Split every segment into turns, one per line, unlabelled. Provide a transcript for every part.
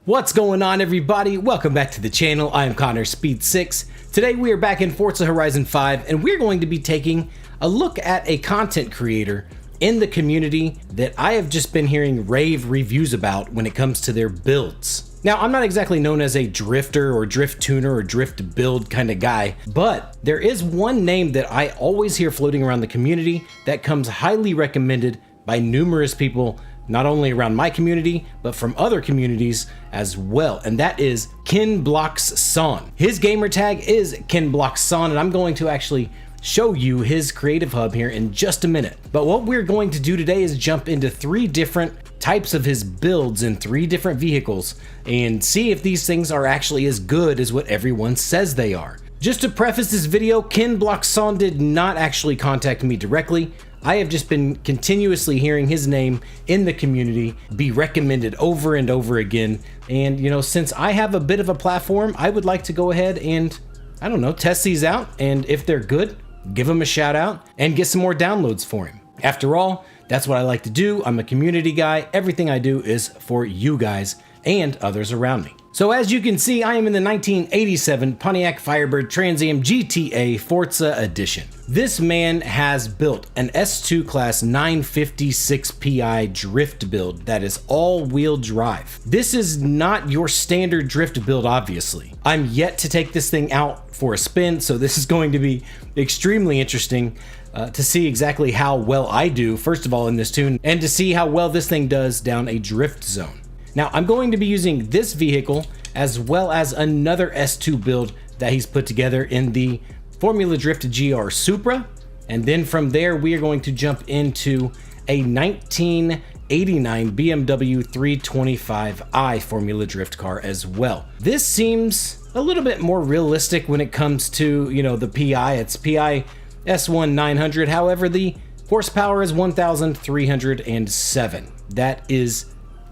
What's going on, everybody? Welcome back to the channel. I am Connor Speed6. Today we are back in Forza Horizon 5 and we're going to be taking a look at a content creator in the community that I have just been hearing rave reviews about when it comes to their builds. Now, I'm not exactly known as a drifter or drift tuner or drift build kind of guy, but there is one name that I always hear floating around the community that comes highly recommended by numerous people, not only around my community, but from other communities as well, and that is KenBlocksSohn. His gamer tag is KenBlocksSohn, and I'm going to actually show you his creative hub here in just a minute. But what we're going to do today is jump into 3 different types of his builds in 3 different vehicles and see if these things are actually as good as what everyone says they are. Just to preface this video, KenBlocksSohn did not actually contact me directly. I have just been continuously hearing his name in the community be recommended over and over again. And you know, since I have a bit of a platform, I would like to go ahead and, I don't know, test these out. And if they're good, give them a shout out and get some more downloads for him. After all, that's what I like to do. I'm a community guy. Everything I do is for you guys and others around me. So as you can see, I am in the 1987 Pontiac Firebird Trans Am GTA Forza Edition. This man has built an S2 class 956 PI drift build that is all-wheel drive. This is not your standard drift build, obviously. I'm yet to take this thing out for a spin, so this is going to be extremely interesting to see exactly how well I do, first of all, in this tune, and to see how well this thing does down a drift zone. Now, I'm going to be using this vehicle as well as another S2 build that he's put together in the Formula Drift GR Supra. And then from there, we are going to jump into a 1989 BMW 325i Formula Drift car as well. This seems a little bit more realistic when it comes to, you know, the PI. It's PI S1 900. However, the horsepower is 1,307. That is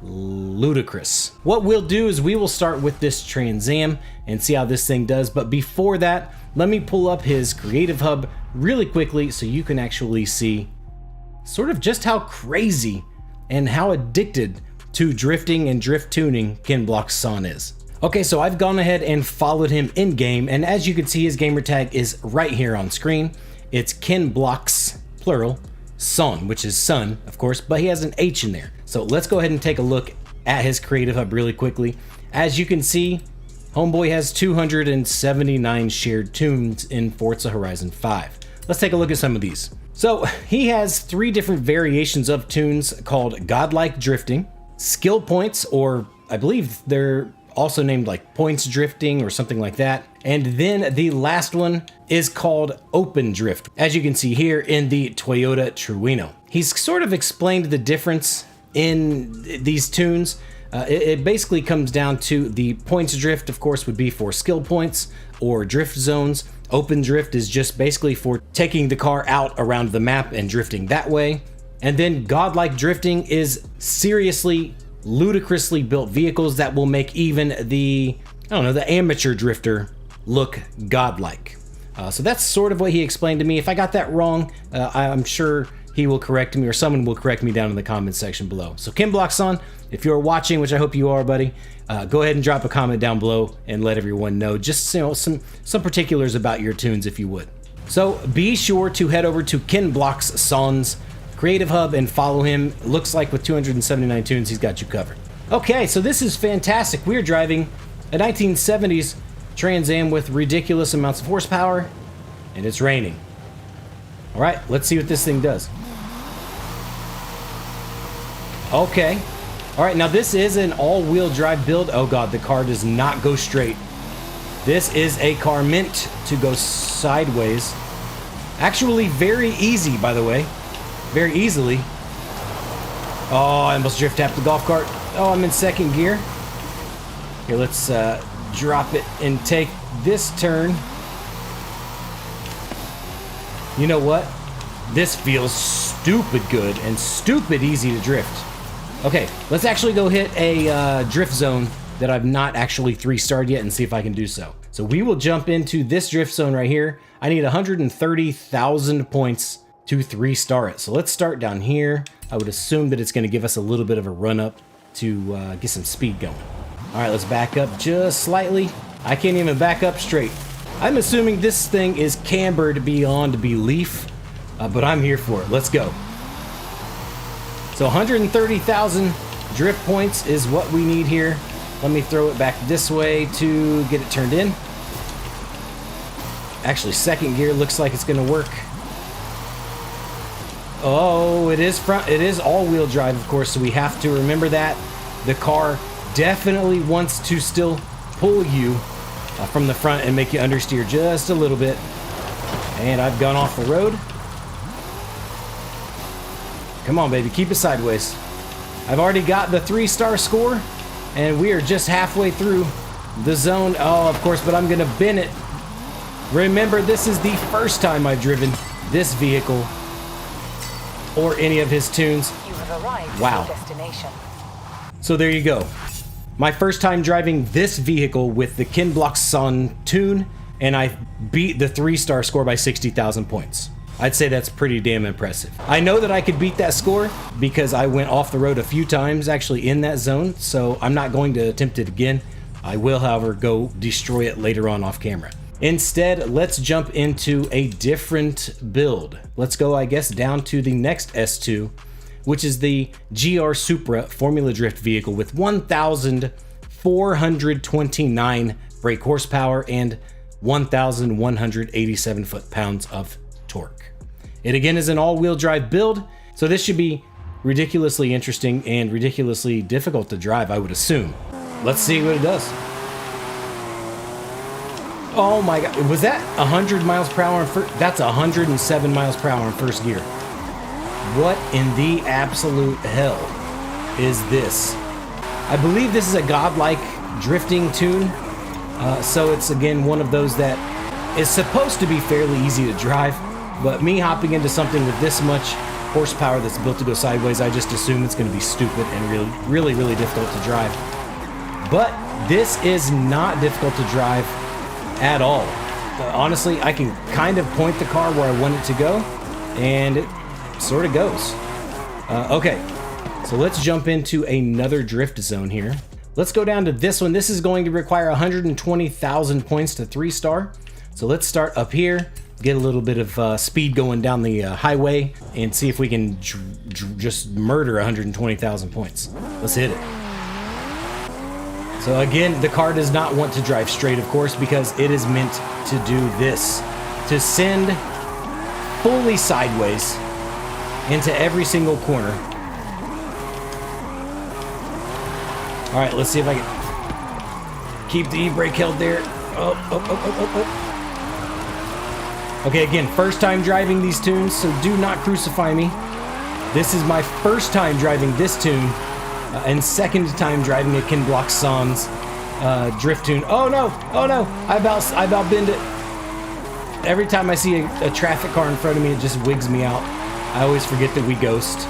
ludicrous. What we'll do is we will start with this Trans Am and see how this thing does, but before that, let me pull up his creative hub really quickly so you can actually see sort of just how crazy and how addicted to drifting and drift tuning KenBlocksSohn is. Okay, so I've gone ahead and followed him in game, and as you can see, his gamer tag is right here on screen. It's KenBlocks, plural, Sohn, which is son, of course, but he has an H in there. So let's go ahead and take a look at his creative hub really quickly. As you can see, homeboy has 279 shared tunes in Forza Horizon 5. Let's take a look at some of these. So he has 3 different variations of tunes called Godlike Drifting, Skill Points, or I believe they're also named like Points Drifting or something like that. And then the last one is called Open Drift, as you can see here in the Toyota Trueno. He's sort of explained the difference in these tunes. It basically comes down to the Points Drift, of course, would be for skill points or drift zones. Open Drift is just basically for taking the car out around the map and drifting that way. And then Godlike Drifting is seriously, ludicrously built vehicles that will make even the, I don't know, the amateur drifter look godlike. So that's sort of what he explained to me. If I got that wrong, I'm sure he will correct me, or someone will correct me down in the comment section below. So KenBlocksSohn, if you're watching, which I hope you are, buddy, go ahead and drop a comment down below and let everyone know just, you know, some particulars about your tunes if you would. So be sure to head over to KenBlocksSohn's creative hub and follow him. Looks like with 279 tunes, he's got you covered. Okay, so this is fantastic. We're driving a 1970s Trans Am with ridiculous amounts of horsepower, and it's raining. All right, let's see what this thing does. Okay. All right, now this is an all-wheel drive build. Oh God, the car does not go straight. This is a car meant to go sideways. Actually, very easy, by the way. Very easily. Oh, I almost drift tapped the golf cart. Oh, I'm in second gear. Here, let's drop it and take this turn. You know what? This feels stupid good and stupid easy to drift. Okay, let's actually go hit a drift zone that I've not actually 3-starred yet and see if I can do so. So we will jump into this drift zone right here. I need 130,000 points to 3-star it. So let's start down here. I would assume that it's going to give us a little bit of a run up to get some speed going. All right, let's back up just slightly. I can't even back up straight. I'm assuming this thing is cambered beyond belief, but I'm here for it. Let's go. So 130,000 drift points is what we need here. Let me throw it back this way to get it turned in. Actually, second gear looks like it's gonna work. Oh, it is all-wheel drive, of course, so we have to remember that. The car definitely wants to still pull you from the front and make you understeer just a little bit. And I've gone off the road. Come on, baby, keep it sideways. I've already got the 3-star score, and we are just halfway through the zone. Oh, of course, but I'm gonna bin it. Remember, this is the first time I've driven this vehicle or any of his tunes.
You have arrived
wow.
at your destination.
So there you go. My first time driving this vehicle with the KenBlocksSohn tune, and I beat the 3-star score by 60,000 points. I'd say that's pretty damn impressive. I know that I could beat that score because I went off the road a few times actually in that zone, so I'm not going to attempt it again. I will, however, go destroy it later on off camera. Instead, let's jump into a different build. Let's go, I guess, down to the next S2, which is the GR Supra Formula Drift vehicle with 1,429 brake horsepower and 1,187 foot-pounds of torque. It again is an all-wheel drive build, so this should be ridiculously interesting and ridiculously difficult to drive, I would assume. Let's see what it does. Oh my god, was that 100 miles per hour in first? That's 107 miles per hour in first gear. What in the absolute hell is this? I believe this is a godlike drifting tune, so it's again one of those that is supposed to be fairly easy to drive, but me hopping into something with this much horsepower that's built to go sideways, I just assume it's going to be stupid and really difficult to drive. But this is not difficult to drive at all. Honestly, I can kind of point the car where I want it to go, and it sort of goes. Okay, so let's jump into another drift zone here. Let's go down to this one. This is going to require 120,000 points to 3-star. So let's start up here, get a little bit of speed going down the highway, and see if we can just murder 120,000 points. Let's hit it. So again, the car does not want to drive straight, of course, because it is meant to do this, to send fully sideways into every single corner. All right, let's see if I can keep the e-brake held there. Oh. Okay, again, first time driving these tunes, so do not crucify me. This is my first time driving this tune, and second time driving a KenBlocksSohn's drift tune. Oh no, I about bend it. Every time I see a traffic car in front of me, it just wigs me out. I always forget that we ghost.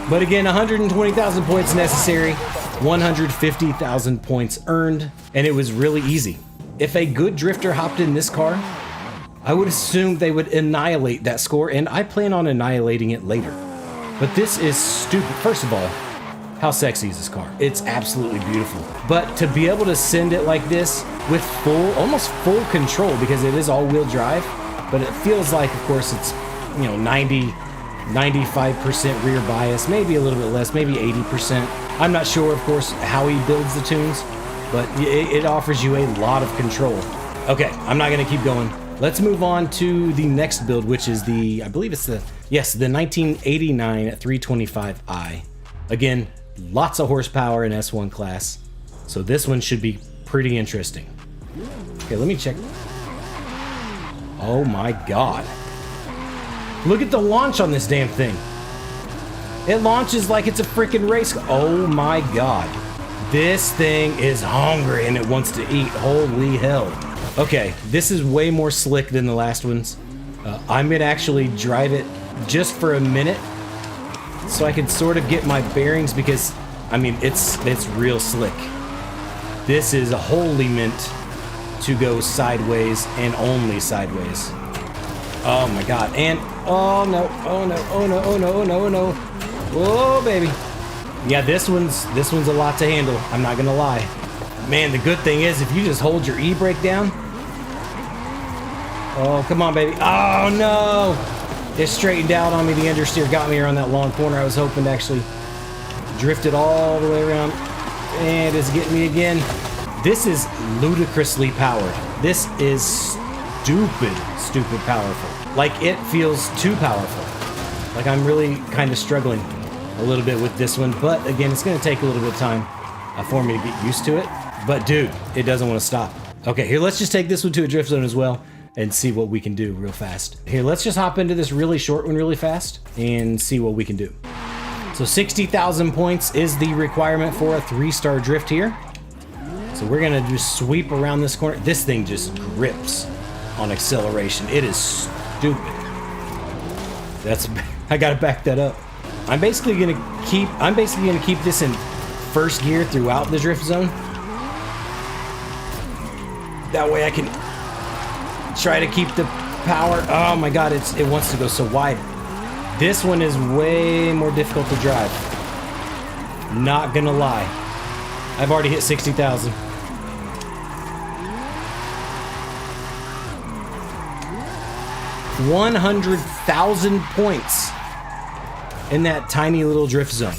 But again, 120,000 points necessary, 150,000 points earned, and it was really easy. If a good drifter hopped in this car, I would assume they would annihilate that score, and I plan on annihilating it later. But this is stupid. First of all, how sexy is this car? It's absolutely beautiful. But to be able to send it like this with almost full control, because it is all-wheel drive, but it feels like, of course, it's, 95% rear bias, maybe a little bit less, maybe 80%. I'm not sure, of course, how he builds the tunes, but it offers you a lot of control. Okay, I'm not gonna keep going. Let's move on to the next build, which is the 1989 325i. Again, lots of horsepower in S1 class, so this one should be pretty interesting. Okay, let me check. Oh my god. Look at the launch on this damn thing. It launches like it's a freaking race. Oh my god. This thing is hungry and it wants to eat. Holy hell. Okay, this is way more slick than the last ones. I'm gonna actually drive it just for a minute so I can sort of get my bearings, because I mean it's real slick. This is wholly meant to go sideways and only sideways. Oh my god. And oh no, oh no, oh no, oh no, oh no, oh no. Whoa baby. Yeah, this one's a lot to handle, I'm not gonna lie. Man, the good thing is if you just hold your e-brake down. Oh, come on, baby. Oh, no. It straightened out on me. The understeer got me around that long corner. I was hoping to actually drift it all the way around. And it's getting me again. This is ludicrously powered. This is stupid powerful. Like, it feels too powerful. Like, I'm really kind of struggling a little bit with this one. But, again, it's going to take a little bit of time for me to get used to it. But, dude, it doesn't want to stop. Okay, here, let's just take this one to a drift zone as well and see what we can do real fast. Here, let's just hop into this really short one really fast and see what we can do. So 60,000 points is the requirement for a 3-star drift here. So we're gonna just sweep around this corner. This thing just grips on acceleration. It is stupid. I gotta back that up. I'm basically gonna keep this in first gear throughout the drift zone. That way I can try to keep the power. Oh my god, it wants to go so wide. This one is way more difficult to drive. Not gonna lie. I've already hit 60,000. $100,000 points in that tiny little drift zone.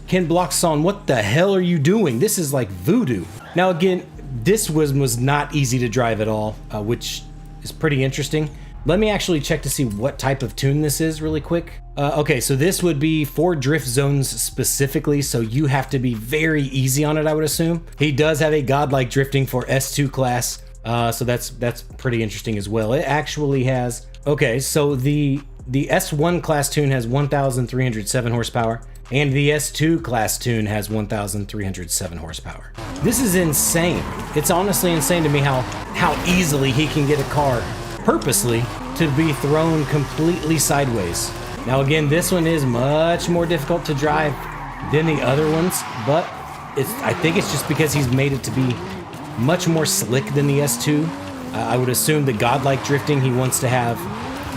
KenBlocksSohn, what the hell are you doing? This is like voodoo. Now again, this was not easy to drive at all, which is pretty interesting. Let me actually check to see what type of tune this is really quick. Okay, so this would be for drift zones specifically, so you have to be very easy on it, I would assume. He does have a godlike drifting for S2 class, so that's pretty interesting as well. It actually has, okay, so the S1 class tune has 1,307 horsepower, and the S2 class tune has 1,307 horsepower. This is insane. It's honestly insane to me how easily he can get a car purposely to be thrown completely sideways. Now again, this one is much more difficult to drive than the other ones, but I think it's just because he's made it to be much more slick than the S2. I would assume the godlike drifting, he wants to have,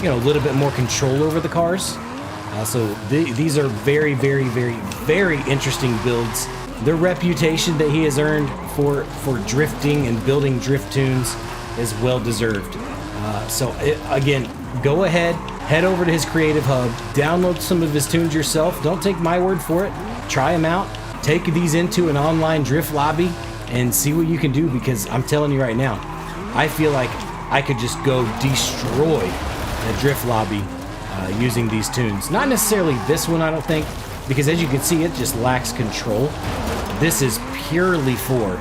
you know, a little bit more control over the cars. So these are very interesting builds. The reputation that he has earned for drifting and building drift tunes is well deserved. Again, go ahead, head over to his creative hub, download some of his tunes yourself. Don't take my word for it. Try them out. Take these into an online drift lobby and see what you can do, because I'm telling you right now, I feel like I could just go destroy a drift lobby using these tunes. Not necessarily this one, I don't think, because as you can see, it just lacks control. This is purely for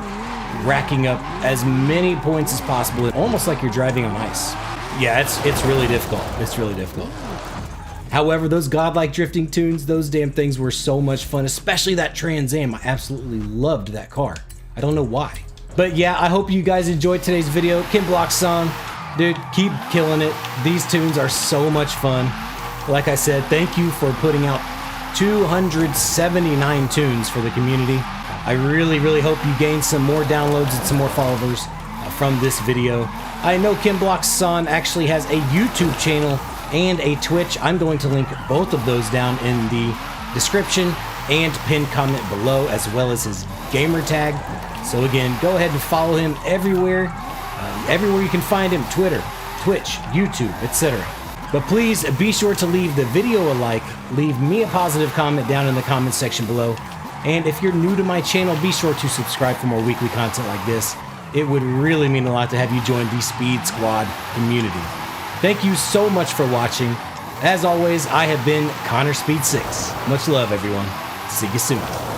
racking up as many points as possible, almost like you're driving on ice. Yeah, it's really difficult. It's really difficult. However, those godlike drifting tunes, those damn things were so much fun, especially that Trans Am. I absolutely loved that car. I don't know why. But yeah, I hope you guys enjoyed today's video. KenBlocksSohn, dude, keep killing it. These tunes are so much fun. Like I said, thank you for putting out 279 tunes for the community. I really hope you gain some more downloads and some more followers from this video. I know KenBlocksSohn actually has a YouTube channel and a Twitch. I'm going to link both of those down in the description and pinned comment below, as well as his gamer tag. So again, go ahead and follow him everywhere. Everywhere you can find him: Twitter, Twitch, YouTube, etc. But please be sure to leave the video a like, leave me a positive comment down in the comment section below. And if you're new to my channel, be sure to subscribe for more weekly content like this. It would really mean a lot to have you join the Speed Squad community. Thank you so much for watching. As always, I have been Connor Speed 6. Much love, everyone. See you soon.